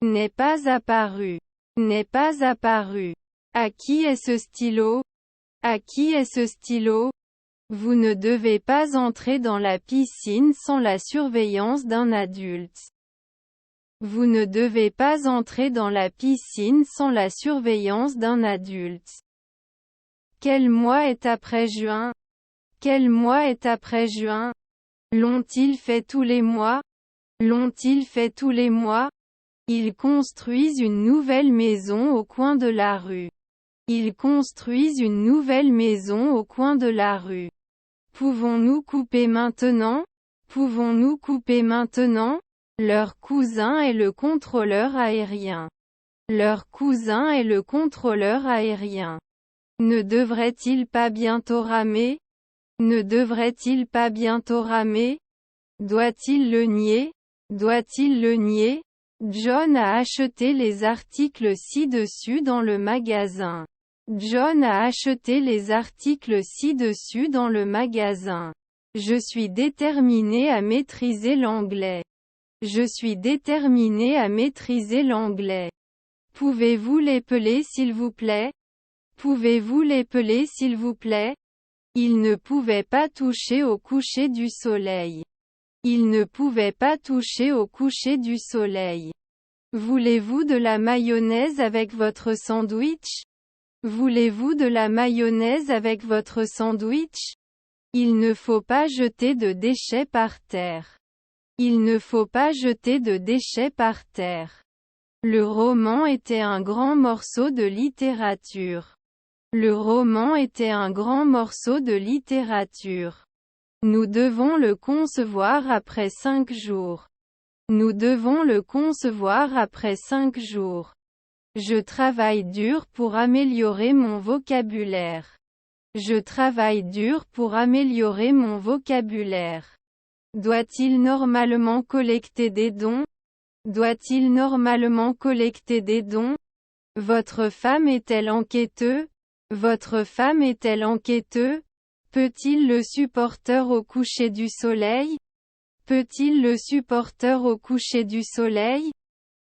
N'est pas apparu. N'est pas apparu. À qui est ce stylo? À qui est ce stylo? Vous ne devez pas entrer dans la piscine sans la surveillance d'un adulte. Vous ne devez pas entrer dans la piscine sans la surveillance d'un adulte. Quel mois est après juin? Quel mois est après juin? L'ont-ils fait tous les mois? L'ont-ils fait tous les mois? Ils construisent une nouvelle maison au coin de la rue. Ils construisent une nouvelle maison au coin de la rue. Pouvons-nous couper maintenant? Pouvons-nous couper maintenant? Leur cousin est le contrôleur aérien. Leur cousin est le contrôleur aérien. Ne devrait-il pas bientôt ramer? Ne devrait-il pas bientôt ramer? Doit-il le nier? Doit-il le nier? John a acheté les articles ci-dessus dans le magasin. John a acheté les articles ci-dessus dans le magasin. Je suis déterminé à maîtriser l'anglais. Je suis déterminé à maîtriser l'anglais. Pouvez-vous l'épeler s'il vous plaît? Pouvez-vous l'épeler s'il vous plaît? Il ne pouvait pas toucher au coucher du soleil. Il ne pouvait pas toucher au coucher du soleil. Voulez-vous de la mayonnaise avec votre sandwich? Voulez-vous de la mayonnaise avec votre sandwich? Il ne faut pas jeter de déchets par terre. Il ne faut pas jeter de déchets par terre. Le roman était un grand morceau de littérature. Le roman était un grand morceau de littérature. Nous devons le concevoir après 5 jours. Nous devons le concevoir après 5 jours. Je travaille dur pour améliorer mon vocabulaire. Je travaille dur pour améliorer mon vocabulaire. Doit-il normalement collecter des dons? Doit-il normalement collecter des dons? Votre femme est-elle enquêteuse? Votre femme est-elle enquêteuse? Peut-il le supporter au coucher du soleil? Peut-il le supporter au coucher du soleil?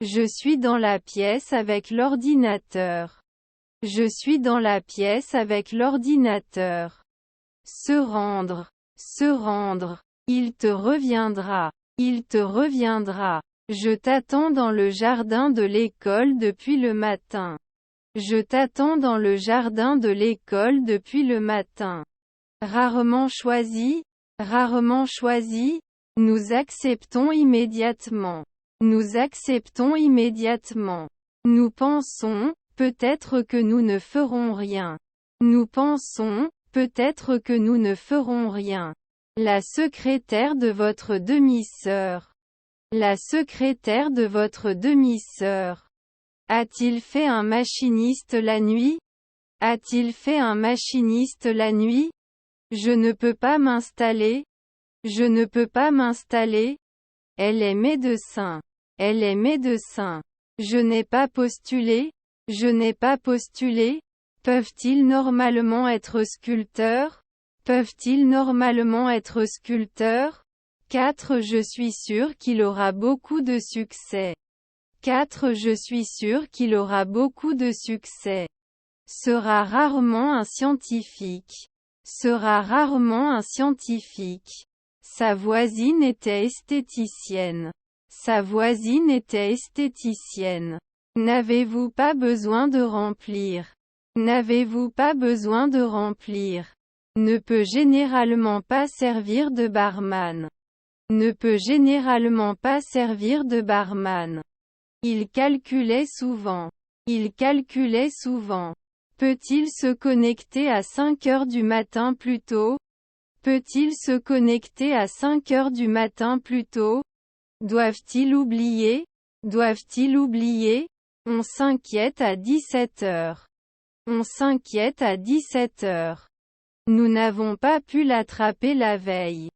Je suis dans la pièce avec l'ordinateur. Je suis dans la pièce avec l'ordinateur. Se rendre. Se rendre. Il te reviendra. Il te reviendra. Je t'attends dans le jardin de l'école depuis le matin. Je t'attends dans le jardin de l'école depuis le matin. Rarement choisi. Rarement choisi. Nous acceptons immédiatement. Nous acceptons immédiatement. Nous pensons, peut-être que nous ne ferons rien. Nous pensons, peut-être que nous ne ferons rien. La secrétaire de votre demi-sœur. La secrétaire de votre demi-sœur. A-t-il fait un machiniste la nuit? A-t-il fait un machiniste la nuit? Je ne peux pas m'installer. Je ne peux pas m'installer. Elle est médecin. Elle est médecin. Je n'ai pas postulé. Je n'ai pas postulé. Peuvent-ils normalement être sculpteurs? Peuvent-ils normalement être sculpteurs? 4. Je suis sûr qu'il aura beaucoup de succès. 4. Je suis sûr qu'il aura beaucoup de succès. Sera rarement un scientifique. Sera rarement un scientifique. Sa voisine était esthéticienne. Sa voisine était esthéticienne. N'avez-vous pas besoin de remplir? N'avez-vous pas besoin de remplir? Ne peut généralement pas servir de barman. Ne peut généralement pas servir de barman. Il calculait souvent. Il calculait souvent. Peut-il se connecter à 5 heures du matin plus tôt? Peut-il se connecter à 5 heures du matin plus tôt? Doivent-ils oublier? Doivent-ils oublier? On s'inquiète à 17 heures. On s'inquiète à 17 heures. Nous n'avons pas pu l'attraper la veille.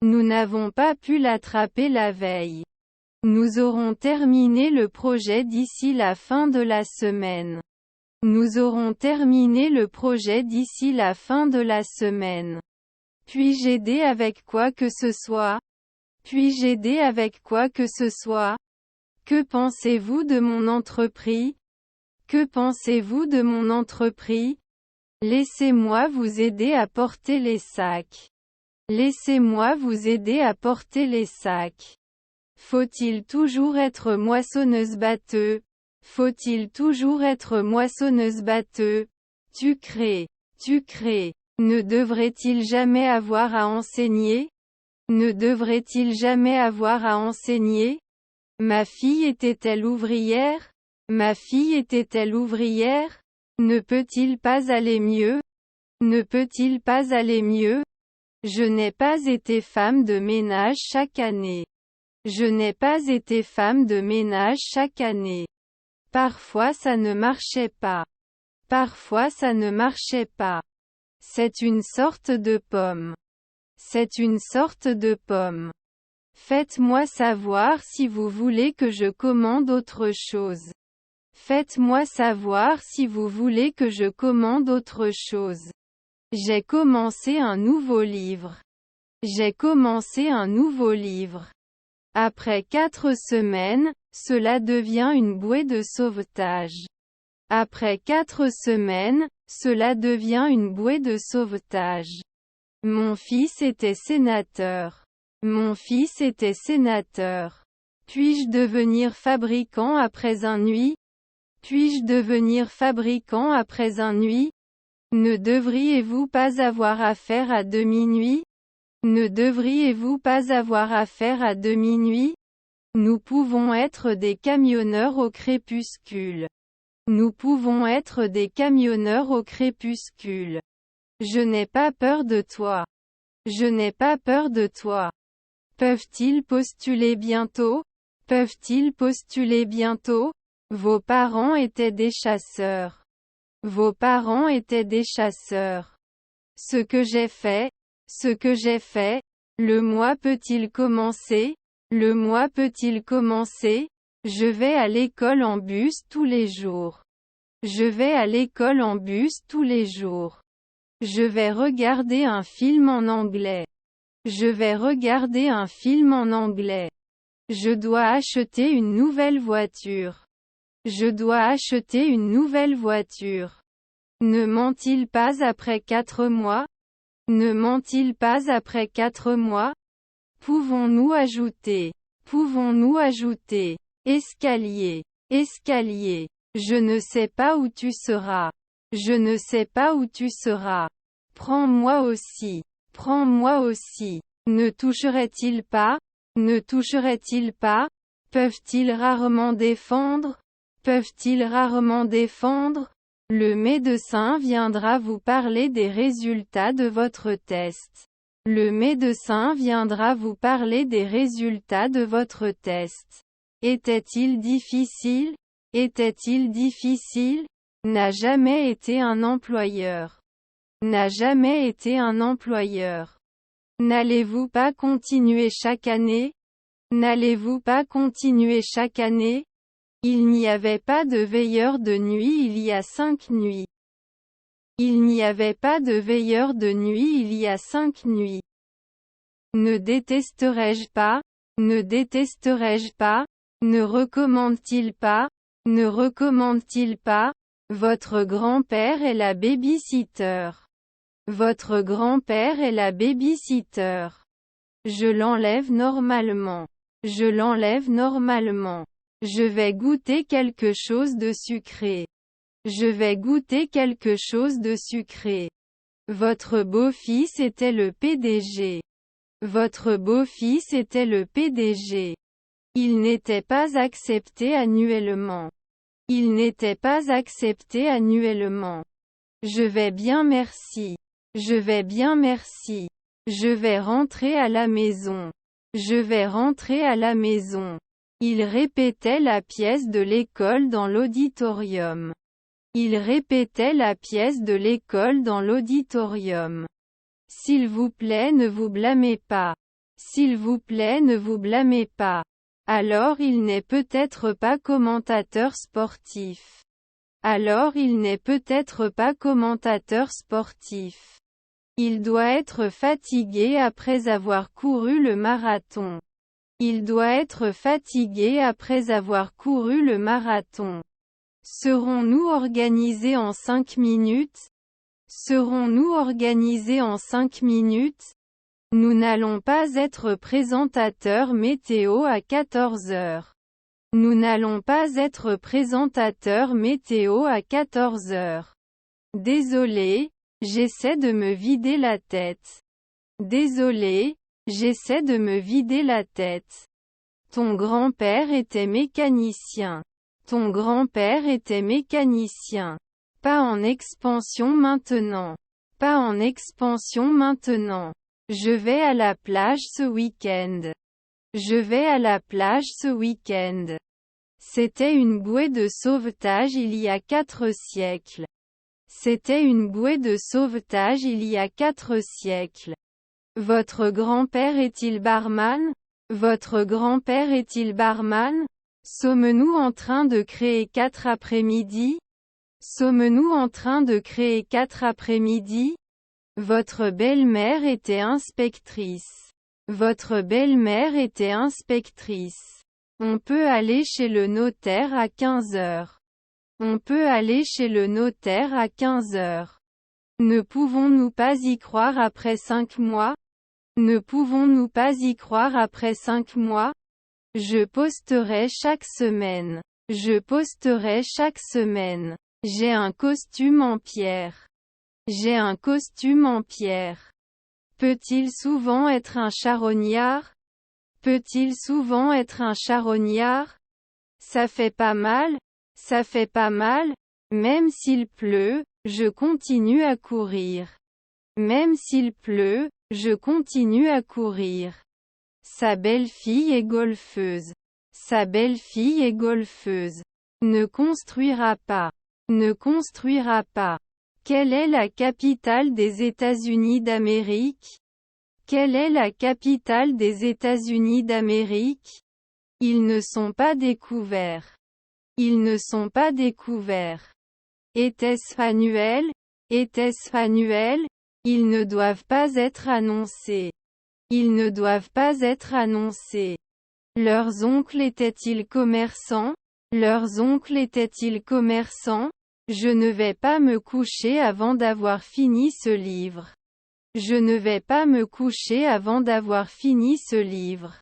Nous n'avons pas pu l'attraper la veille. Nous aurons terminé le projet d'ici la fin de la semaine. Nous aurons terminé le projet d'ici la fin de la semaine. Puis-je aider avec quoi que ce soit? Puis-je aider avec quoi que ce soit? Que pensez-vous de mon entreprise? Que pensez-vous de mon entreprise? Laissez-moi vous aider à porter les sacs. Laissez-moi vous aider à porter les sacs. Faut-il toujours être moissonneuse-batteuse? Faut-il toujours être moissonneuse-batteuse? Tu crées. Ne devrait-il jamais avoir à enseigner? Ne devrait-il jamais avoir à enseigner? Ma fille était-elle ouvrière? Ma fille était-elle ouvrière? Ne peut-il pas aller mieux? Ne peut-il pas aller mieux? Je n'ai pas été femme de ménage chaque année. Je n'ai pas été femme de ménage chaque année. Parfois ça ne marchait pas. Parfois ça ne marchait pas. C'est une sorte de pomme. C'est une sorte de pomme. Faites-moi savoir si vous voulez que je commande autre chose. Faites-moi savoir si vous voulez que je commande autre chose. J'ai commencé un nouveau livre. J'ai commencé un nouveau livre. Après 4 semaines, cela devient une bouée de sauvetage. Après 4 semaines, cela devient une bouée de sauvetage. Mon fils était sénateur. Mon fils était sénateur. Puis-je devenir fabricant après un nuit? Puis-je devenir fabricant après un nuit? Ne devriez-vous pas avoir affaire à demi-nuit? Ne devriez-vous pas avoir affaire à demi-nuit? Nous pouvons être des camionneurs au crépuscule. Nous pouvons être des camionneurs au crépuscule. Je n'ai pas peur de toi. Je n'ai pas peur de toi. Peuvent-ils postuler bientôt? Peuvent-ils postuler bientôt? Vos parents étaient des chasseurs. Vos parents étaient des chasseurs. Ce que j'ai fait, le mois peut-il commencer? Le mois peut-il commencer? Je vais à l'école en bus tous les jours. Je vais à l'école en bus tous les jours. Je vais regarder un film en anglais. Je vais regarder un film en anglais. Je dois acheter une nouvelle voiture. Je dois acheter une nouvelle voiture. Ne ment-il pas après 4 mois? Ne ment-il pas après 4 mois? Pouvons-nous ajouter? Pouvons-nous ajouter? Escalier. Escalier. Je ne sais pas où tu seras. Je ne sais pas où tu seras. Prends-moi aussi. Prends-moi aussi. Ne toucherait-il pas? Ne toucherait-il pas? Peuvent-ils rarement défendre? Peuvent-ils rarement défendre? Le médecin viendra vous parler des résultats de votre test. Le médecin viendra vous parler des résultats de votre test. Était-il difficile? Était-il difficile? N'a jamais été un employeur. N'a jamais été un employeur. N'allez-vous pas continuer chaque année? N'allez-vous pas continuer chaque année? Il n'y avait pas de veilleur de nuit il y a 5 nuits. Il n'y avait pas de veilleur de nuit il y a 5 nuits. Ne détesterais-je pas? Ne détesterais-je pas? Ne recommande-t-il pas? Ne recommande-t-il pas? Votre grand-père est la baby-sitter. Votre grand-père est la baby-sitter. Je l'enlève normalement. Je l'enlève normalement. Je vais goûter quelque chose de sucré. Je vais goûter quelque chose de sucré. Votre beau-fils était le PDG. Votre beau-fils était le PDG. Il n'était pas accepté annuellement. Il n'était pas accepté annuellement. Je vais bien merci. Je vais bien merci. Je vais rentrer à la maison. Je vais rentrer à la maison. Il répétait la pièce de l'école dans l'auditorium. Il répétait la pièce de l'école dans l'auditorium. S'il vous plaît, ne vous blâmez pas. S'il vous plaît, ne vous blâmez pas. Alors il n'est peut-être pas commentateur sportif. Alors il n'est peut-être pas commentateur sportif. Il doit être fatigué après avoir couru le marathon. Il doit être fatigué après avoir couru le marathon. Serons-nous organisés en 5 minutes? Serons-nous organisés en 5 minutes? Nous n'allons pas être présentateurs météo à 14 heures. Nous n'allons pas être présentateurs météo à 14 heures. Désolé, j'essaie de me vider la tête. Désolé, j'essaie de me vider la tête. Ton grand-père était mécanicien. Ton grand-père était mécanicien. Pas en expansion maintenant. Pas en expansion maintenant. Je vais à la plage ce week-end. Je vais à la plage ce week-end. C'était une bouée de sauvetage il y a 4 siècles. C'était une bouée de sauvetage il y a 4 siècles. Votre grand-père est-il barman? Votre grand-père est-il barman? Sommes-nous en train de créer 4 après-midi? Sommes-nous en train de créer 4 après-midi? Votre belle-mère était inspectrice. Votre belle-mère était inspectrice. On peut aller chez le notaire à 15 heures. On peut aller chez le notaire à 15 heures. Ne pouvons-nous pas y croire après 5 mois? Ne pouvons-nous pas y croire après 5 mois? Je posterai chaque semaine. Je posterai chaque semaine. J'ai un costume en pierre. J'ai un costume en pierre. Peut-il souvent être un charognard? Peut-il souvent être un charognard? Ça fait pas mal? Ça fait pas mal? Même s'il pleut, je continue à courir. Même s'il pleut, je continue à courir. Sa belle-fille est golfeuse. Sa belle-fille est golfeuse. Ne construira pas. Ne construira pas. Quelle est la capitale des États-Unis d'Amérique? Quelle est la capitale des États-Unis d'Amérique? Ils ne sont pas découverts. Ils ne sont pas découverts. Était-ce annuel? Était-ce annuel? Ils ne doivent pas être annoncés. Ils ne doivent pas être annoncés. Leurs oncles étaient-ils commerçants? Leurs oncles étaient-ils commerçants? Je ne vais pas me coucher avant d'avoir fini ce livre. Je ne vais pas me coucher avant d'avoir fini ce livre.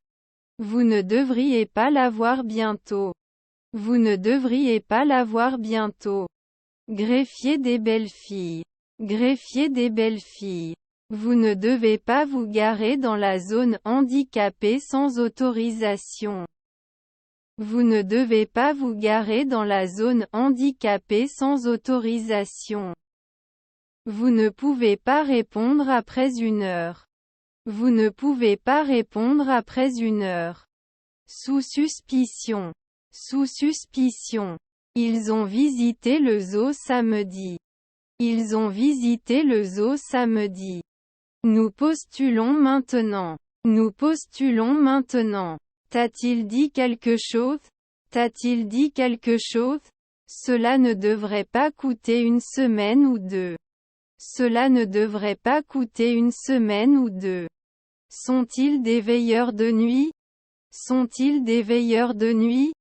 Vous ne devriez pas l'avoir bientôt. Vous ne devriez pas l'avoir bientôt. Greffier des belles filles. Greffier des belles filles. Vous ne devez pas vous garer dans la zone handicapée sans autorisation. Vous ne devez pas vous garer dans la zone handicapée sans autorisation. Vous ne pouvez pas répondre après 1 heure. Vous ne pouvez pas répondre après 1 heure. Sous suspicion. Sous suspicion. Ils ont visité le zoo samedi. Ils ont visité le zoo samedi. Nous postulons maintenant. Nous postulons maintenant. T'a-t-il dit quelque chose? T'a-t-il dit quelque chose? Cela ne devrait pas coûter 1 semaine ou 2. Cela ne devrait pas coûter 1 semaine ou 2. Sont-ils des veilleurs de nuit? Sont-ils des veilleurs de nuit?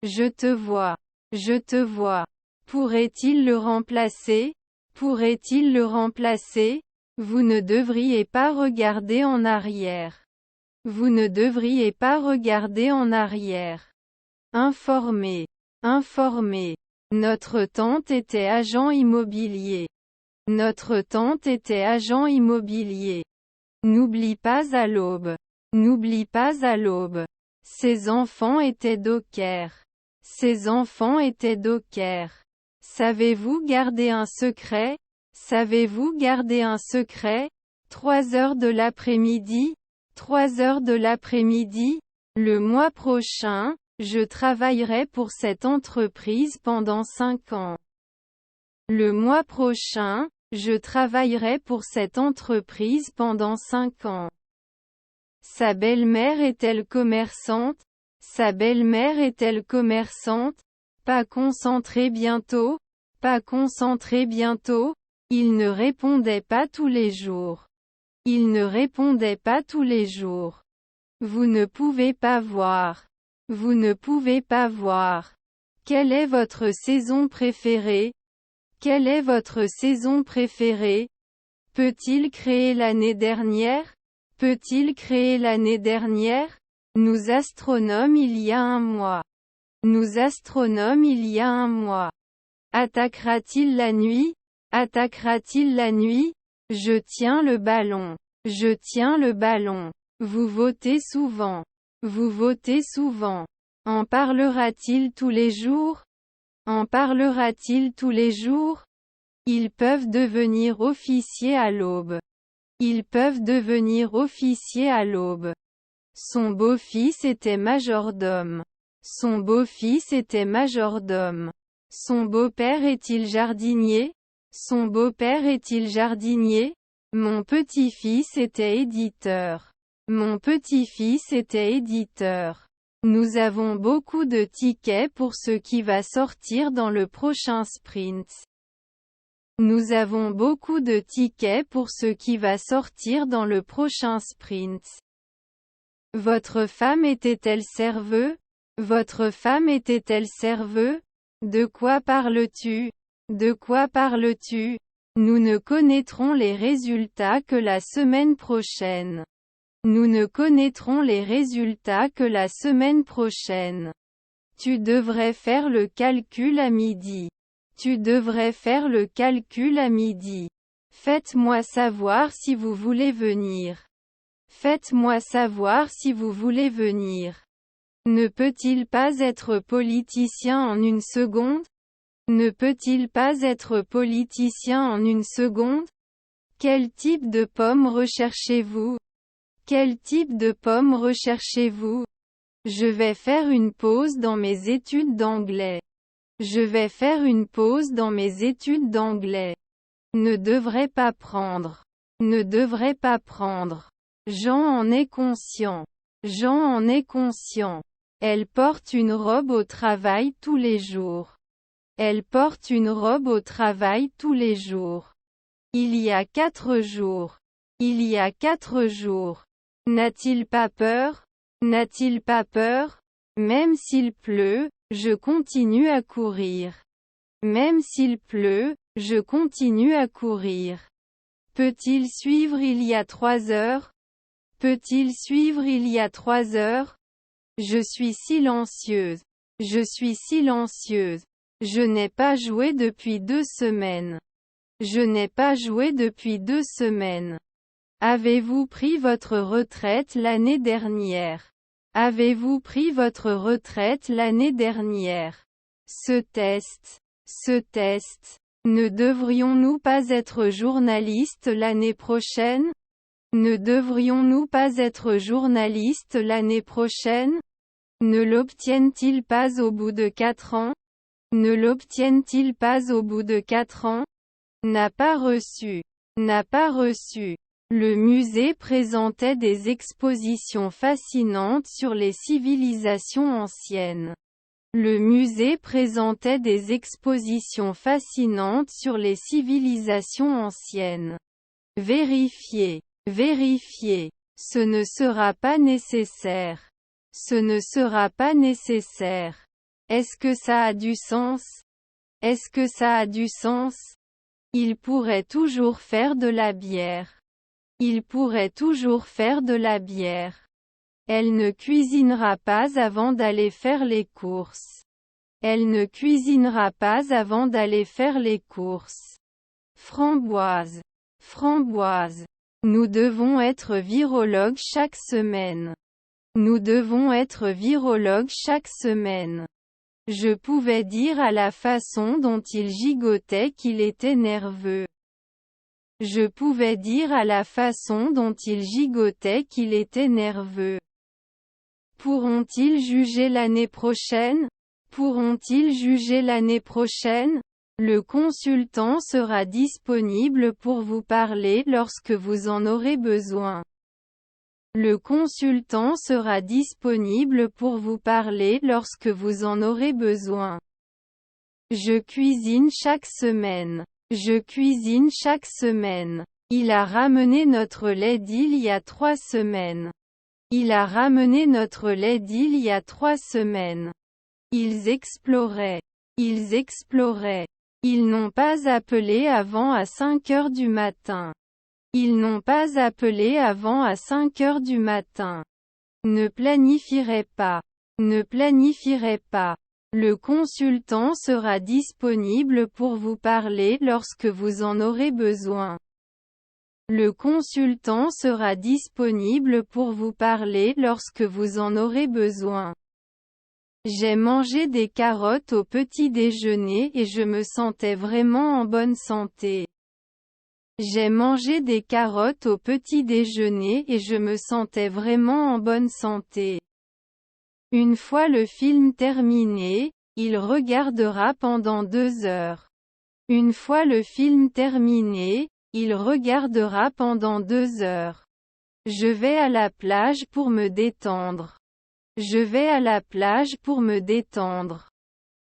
Je te vois. Je te vois. Pourrait-il le remplacer? Pourrait-il le remplacer? Vous ne devriez pas regarder en arrière. Vous ne devriez pas regarder en arrière. Informer. Informer. Notre tante était agent immobilier. Notre tante était agent immobilier. N'oublie pas à l'aube. N'oublie pas à l'aube. Ses enfants étaient dockers. Ses enfants étaient dockers. Savez-vous garder un secret? Savez-vous garder un secret? 3 heures de l'après-midi? 3 heures de l'après-midi? Le mois prochain, je travaillerai pour cette entreprise pendant 5 ans. Le mois prochain, je travaillerai pour cette entreprise pendant 5 ans. Sa belle-mère est-elle commerçante? Sa belle-mère est-elle commerçante? Pas concentré bientôt? Pas concentré bientôt? Il ne répondait pas tous les jours. Il ne répondait pas tous les jours. Vous ne pouvez pas voir. Vous ne pouvez pas voir. Quelle est votre saison préférée? Quelle est votre saison préférée? Peut-il créer l'année dernière? Peut-il créer l'année dernière? Nous astronomes il y a un mois. Nous astronomes il y a un mois. Attaquera-t-il la nuit? Attaquera-t-il la nuit? Je tiens le ballon. Je tiens le ballon. Vous votez souvent. Vous votez souvent. En parlera-t-il tous les jours? En parlera-t-il tous les jours? Ils peuvent devenir officiers à l'aube. Ils peuvent devenir officiers à l'aube. Son beau-fils était majordome. Son beau-fils était majordome. Son beau-père est-il jardinier? Son beau-père est-il jardinier? Mon petit-fils était éditeur. Mon petit-fils était éditeur. Nous avons beaucoup de tickets pour ce qui va sortir dans le prochain sprint. Nous avons beaucoup de tickets pour ce qui va sortir dans le prochain sprint. Votre femme était-elle serveuse? Votre femme était-elle serveuse? De quoi parles-tu? De quoi parles-tu? Nous ne connaîtrons les résultats que la semaine prochaine. Nous ne connaîtrons les résultats que la semaine prochaine. Tu devrais faire le calcul à midi. Tu devrais faire le calcul à midi. Faites-moi savoir si vous voulez venir. Faites-moi savoir si vous voulez venir. Ne peut-il pas être politicien en une seconde? Ne peut-il pas être politicien en une seconde? Quel type de pomme recherchez-vous? Quel type de pomme recherchez-vous? Je vais faire une pause dans mes études d'anglais. Je vais faire une pause dans mes études d'anglais. Ne devrait pas prendre. Ne devrait pas prendre. Jean en est conscient. Jean en est conscient. Elle porte une robe au travail tous les jours. Elle porte une robe au travail tous les jours. Il y a 4 jours. Il y a 4 jours. N'a-t-il pas peur? N'a-t-il pas peur? Même s'il pleut, je continue à courir. Même s'il pleut, je continue à courir. Peut-il suivre il y a 3 heures? Peut-il suivre il y a 3 heures? Je suis silencieuse. Je suis silencieuse. Je n'ai pas joué depuis 2 semaines. Je n'ai pas joué depuis 2 semaines. Avez-vous pris votre retraite l'année dernière? Avez-vous pris votre retraite l'année dernière? Ce test. Ce test. Ne devrions-nous pas être journalistes l'année prochaine? Ne devrions-nous pas être journalistes l'année prochaine? Ne l'obtiennent-ils pas au bout de 4 ans? Ne l'obtiennent-ils pas au bout de 4 ans? N'a pas reçu. N'a pas reçu. Le musée présentait des expositions fascinantes sur les civilisations anciennes. Le musée présentait des expositions fascinantes sur les civilisations anciennes. Vérifiez. Vérifiez. Ce ne sera pas nécessaire. Ce ne sera pas nécessaire. Est-ce que ça a du sens? Est-ce que ça a du sens? Il pourrait toujours faire de la bière. Il pourrait toujours faire de la bière. Elle ne cuisinera pas avant d'aller faire les courses. Elle ne cuisinera pas avant d'aller faire les courses. Framboise. Framboise. Nous devons être virologues chaque semaine. Nous devons être virologues chaque semaine. Je pouvais dire à la façon dont il gigotait qu'il était nerveux. Je pouvais dire à la façon dont il gigotait qu'il était nerveux. Pourront-ils juger l'année prochaine? Pourront-ils juger l'année prochaine? Le consultant sera disponible pour vous parler lorsque vous en aurez besoin. Le consultant sera disponible pour vous parler lorsque vous en aurez besoin. Je cuisine chaque semaine. Je cuisine chaque semaine. Il a ramené notre lait d'il y a 3 semaines. Il a ramené notre lait d'il y a 3 semaines. Ils exploraient. Ils exploraient. Ils n'ont pas appelé avant à 5 heures du matin. Ils n'ont pas appelé avant à 5 heures du matin. Ne planifierait pas. Ne planifierait pas. Le consultant sera disponible pour vous parler lorsque vous en aurez besoin. Le consultant sera disponible pour vous parler lorsque vous en aurez besoin. J'ai mangé des carottes au petit déjeuner et je me sentais vraiment en bonne santé. J'ai mangé des carottes au petit déjeuner et je me sentais vraiment en bonne santé. Une fois le film terminé, il regardera pendant 2 heures. Une fois le film terminé, il regardera pendant 2 heures. Je vais à la plage pour me détendre. Je vais à la plage pour me détendre.